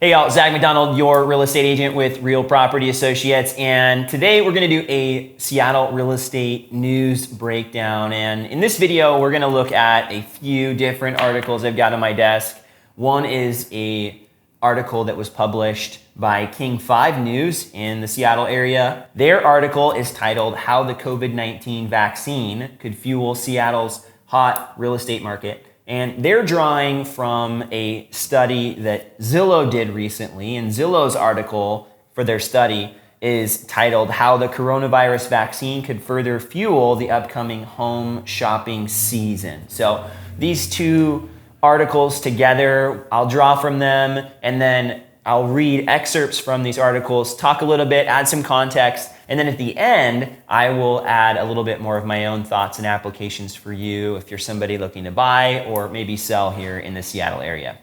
Hey y'all, Zach McDonald, your real estate agent with Real Property Associates. And today we're gonna do a Seattle real estate news breakdown. And in this video, we're gonna look at a few different articles I've got on my desk. One is a article that was published by King5 News in the Seattle area. Their article is titled How the COVID-19 Vaccine Could Fuel Seattle's Hot Real Estate Market. And they're drawing from a study that Zillow did recently. And Zillow's article for their study is titled How the Coronavirus Vaccine Could Further Fuel the Upcoming Home Shopping Season. So these two articles together, I'll draw from them, and then I'll read excerpts from these articles, talk a little bit, add some context, and then at the end, I will add a little bit more of my own thoughts and applications for you if you're somebody looking to buy or maybe sell here in the Seattle area.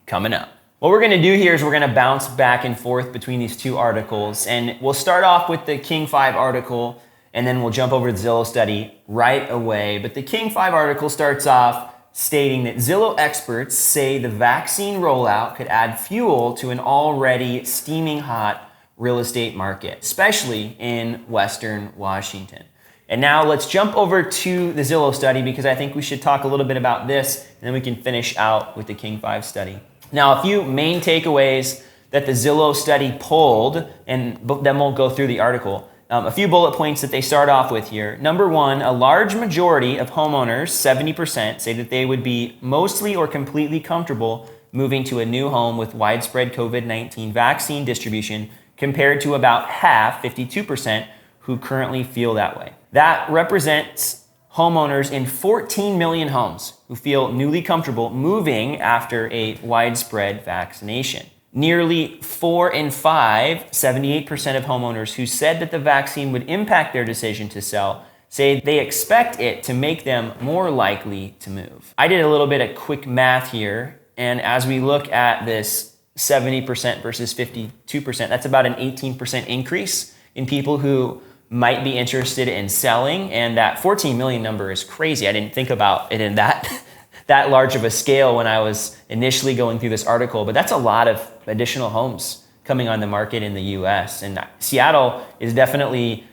Coming up. What we're gonna do here is we're gonna bounce back and forth between these two articles, and we'll start off with the King5 article, and then we'll jump over to the Zillow study right away. But the King5 article starts off stating that Zillow experts say the vaccine rollout could add fuel to an already steaming hot real estate market, especially in Western Washington. And now let's jump over to the Zillow study because I think we should talk a little bit about this and then we can finish out with the King5 study. Now, a few main takeaways that the Zillow study pulled, and then we'll go through the article. A few bullet points that they start off with here. Number one, a large majority of homeowners, 70%, say that they would be mostly or completely comfortable moving to a new home with widespread COVID-19 vaccine distribution compared to about half, 52%, who currently feel that way. That represents homeowners in 14 million homes who feel newly comfortable moving after a widespread vaccination. Nearly 4 in 5, 78% of homeowners who said that the vaccine would impact their decision to sell say they expect it to make them more likely to move. I did a little bit of quick math here, and as we look at this 70% versus 52%, that's about an 18% increase in people who might be interested in selling, and that 14 million number is crazy. I didn't think about it in that large of a scale when I was initially going through this article, but that's a lot of additional homes coming on the market in the US. And Seattle is definitely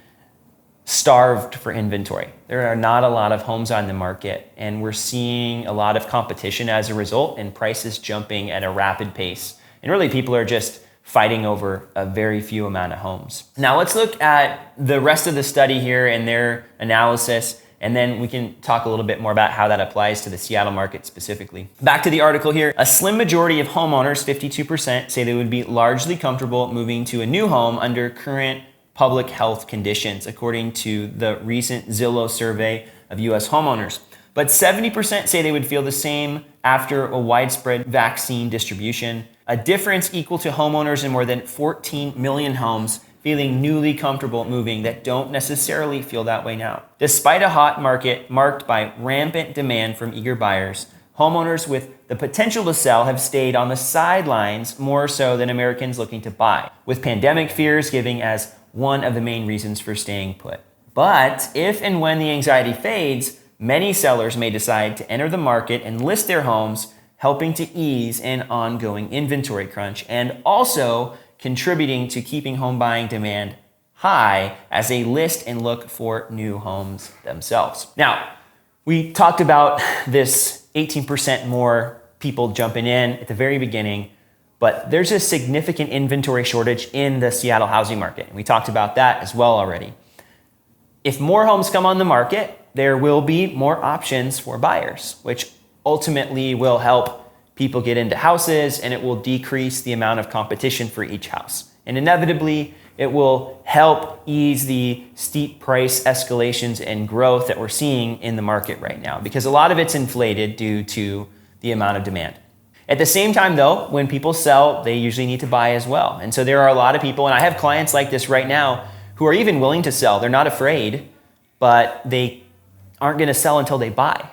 starved for inventory. There are not a lot of homes on the market, and we're seeing a lot of competition as a result and prices jumping at a rapid pace. And really people are just fighting over a very few amount of homes. Now let's look at the rest of the study here and their analysis, and then we can talk a little bit more about how that applies to the Seattle market specifically. Back to the article here. A slim majority of homeowners, 52%, say they would be largely comfortable moving to a new home under current public health conditions, according to the recent Zillow survey of US homeowners. But 70% say they would feel the same after a widespread vaccine distribution, a difference equal to homeowners in more than 14 million homes feeling newly comfortable moving that don't necessarily feel that way now. Despite a hot market marked by rampant demand from eager buyers, homeowners with the potential to sell have stayed on the sidelines more so than Americans looking to buy, with pandemic fears giving as one of the main reasons for staying put. But if and when the anxiety fades, many sellers may decide to enter the market and list their homes, helping to ease an ongoing inventory crunch and also contributing to keeping home buying demand high as they list and look for new homes themselves. Now, we talked about this 18% more people jumping in at the very beginning, but there's a significant inventory shortage in the Seattle housing market. And we talked about that as well already. If more homes come on the market, there will be more options for buyers, which ultimately will help people get into houses, and it will decrease the amount of competition for each house. And inevitably, it will help ease the steep price escalations and growth that we're seeing in the market right now, because a lot of it's inflated due to the amount of demand. At the same time though, when people sell, they usually need to buy as well. And so there are a lot of people, and I have clients like this right now, who are even willing to sell. They're not afraid, but they aren't gonna sell until they buy.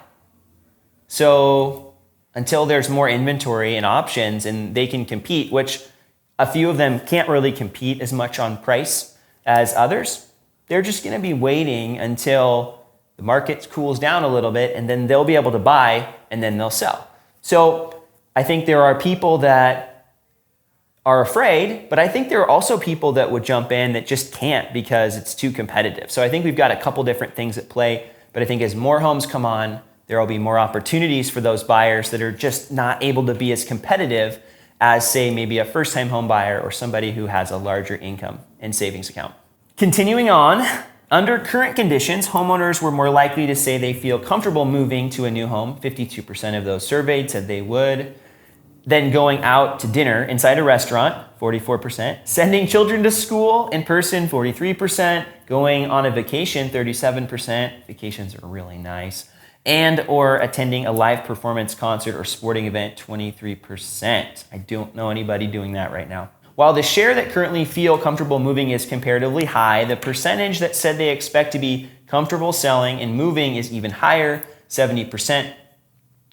So until there's more inventory and options and they can compete, which a few of them can't really compete as much on price as others, they're just gonna be waiting until the market cools down a little bit, and then they'll be able to buy and then they'll sell. So I think there are people that are afraid, but I think there are also people that would jump in that just can't because it's too competitive. So I think we've got a couple different things at play, but I think as more homes come on, there will be more opportunities for those buyers that are just not able to be as competitive as, say, maybe a first-time home buyer or somebody who has a larger income and savings account. Continuing on, under current conditions, homeowners were more likely to say they feel comfortable moving to a new home. 52% of those surveyed said they would. Then going out to dinner inside a restaurant, 44%. Sending children to school in person, 43%. Going on a vacation, 37%. Vacations are really nice. And or attending a live performance concert or sporting event, 23%. I don't know anybody doing that right now. While the share that currently feel comfortable moving is comparatively high, the percentage that said they expect to be comfortable selling and moving is even higher, 70%.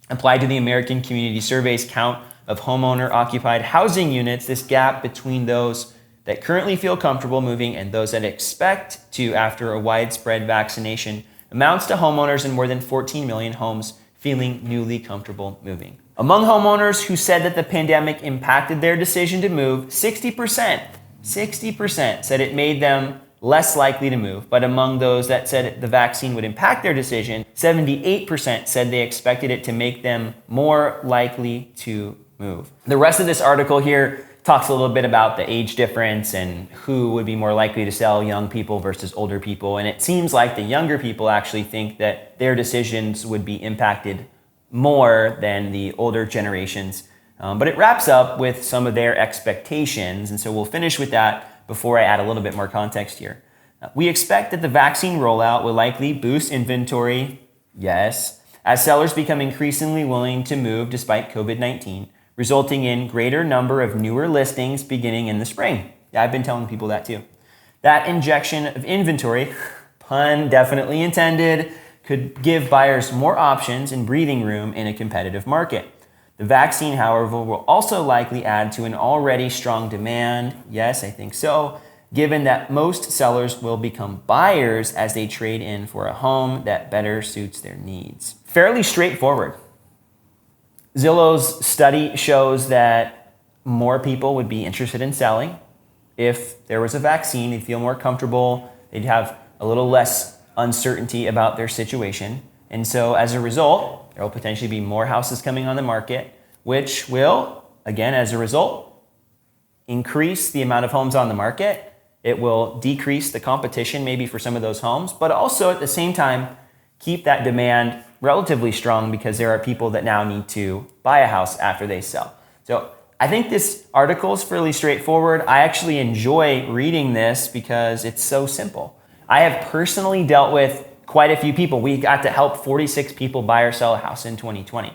Applied to the American Community Survey's count of homeowner-occupied housing units, this gap between those that currently feel comfortable moving and those that expect to after a widespread vaccination amounts to homeowners in more than 14 million homes feeling newly comfortable moving. Among homeowners who said that the pandemic impacted their decision to move, 60% said it made them less likely to move. But among those that said the vaccine would impact their decision, 78% said they expected it to make them more likely to move. The rest of this article here talks a little bit about the age difference and who would be more likely to sell, young people versus older people. And it seems like the younger people actually think that their decisions would be impacted more than the older generations. But it wraps up with some of their expectations. And so we'll finish with that before I add a little bit more context here. We expect that the vaccine rollout will likely boost inventory, yes, as sellers become increasingly willing to move despite COVID-19, resulting in greater number of newer listings beginning in the spring. Yeah, I've been telling people that too. That injection of inventory, pun definitely intended, could give buyers more options and breathing room in a competitive market. The vaccine, however, will also likely add to an already strong demand. Yes, I think so, given that most sellers will become buyers as they trade in for a home that better suits their needs. Fairly straightforward. Zillow's study shows that more people would be interested in selling if there was a vaccine. They'd feel more comfortable. They'd have a little less uncertainty about their situation. And so as a result, there will potentially be more houses coming on the market, which will, again, as a result, increase the amount of homes on the market. It will decrease the competition maybe for some of those homes, but also at the same time, keep that demand relatively strong because there are people that now need to buy a house after they sell. So I think this article is fairly straightforward. I actually enjoy reading this because it's so simple. I have personally dealt with quite a few people. We got to help 46 people buy or sell a house in 2020.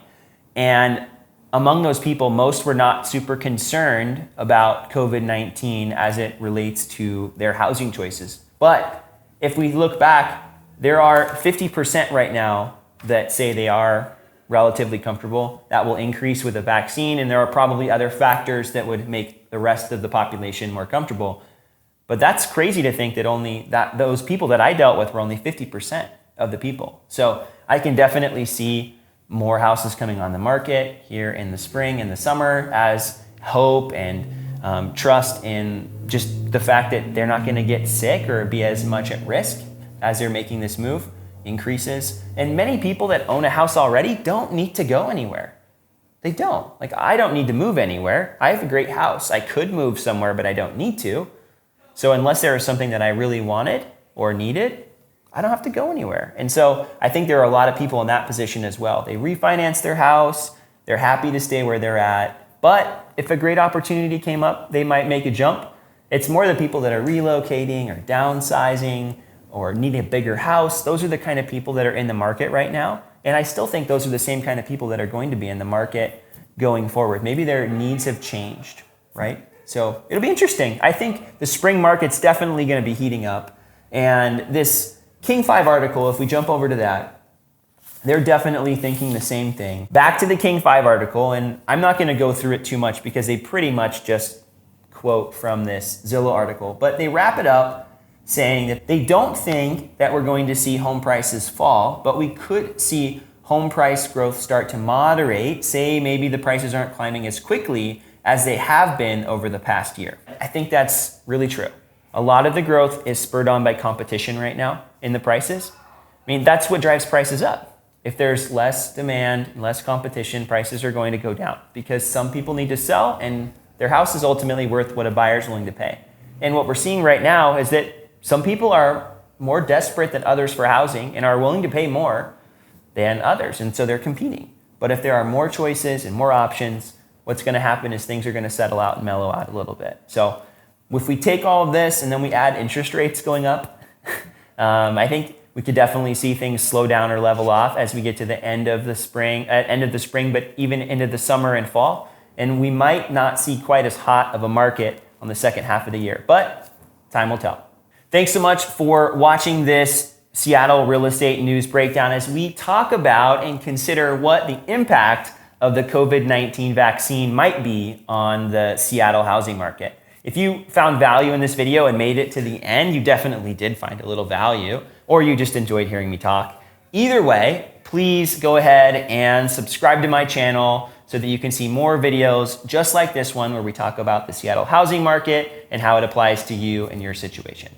And among those people, most were not super concerned about COVID-19 as it relates to their housing choices. But if we look back, there are 50% right now that say they are relatively comfortable. That will increase with a vaccine, and there are probably other factors that would make the rest of the population more comfortable. But that's crazy to think that those people that I dealt with were only 50% of the people. So I can definitely see more houses coming on the market here in the spring and the summer as hope and trust in just the fact that they're not going to get sick or be as much at risk as they're making this move increases. And many people that own a house already don't need to go anywhere. They don't. Like, I don't need to move anywhere. I have a great house. I could move somewhere, but I don't need to. So unless there is something that I really wanted or needed, I don't have to go anywhere. And so I think there are a lot of people in that position as well. They refinance their house. They're happy to stay where they're at. But if a great opportunity came up, they might make a jump. It's more the people that are relocating or downsizing or needing a bigger house. Those are the kind of people that are in the market right now. And I still think those are the same kind of people that are going to be in the market going forward. Maybe their needs have changed, right? So it'll be interesting. I think the spring market's definitely going to be heating up. And this King5 article, if we jump over to that, they're definitely thinking the same thing. Back to the King5 article, and I'm not going to go through it too much because they pretty much just quote from this Zillow article, but they wrap it up saying that they don't think that we're going to see home prices fall, but we could see home price growth start to moderate. Say maybe the prices aren't climbing as quickly as they have been over the past year. I think that's really true. A lot of the growth is spurred on by competition right now in the prices. I mean, that's what drives prices up. If there's less demand, less competition, prices are going to go down because some people need to sell and their house is ultimately worth what a buyer is willing to pay. And what we're seeing right now is that some people are more desperate than others for housing and are willing to pay more than others. And so they're competing. But if there are more choices and more options, what's going to happen is things are going to settle out and mellow out a little bit. So if we take all of this and then we add interest rates going up, I think we could definitely see things slow down or level off as we get to the end of the spring, but even into the summer and fall. And we might not see quite as hot of a market on the second half of the year, but time will tell. Thanks so much for watching this Seattle real estate news breakdown as we talk about and consider what the impact of the COVID-19 vaccine might be on the Seattle housing market. If you found value in this video and made it to the end, you definitely did find a little value, or you just enjoyed hearing me talk. Either way, please go ahead and subscribe to my channel so that you can see more videos just like this one where we talk about the Seattle housing market and how it applies to you and your situation.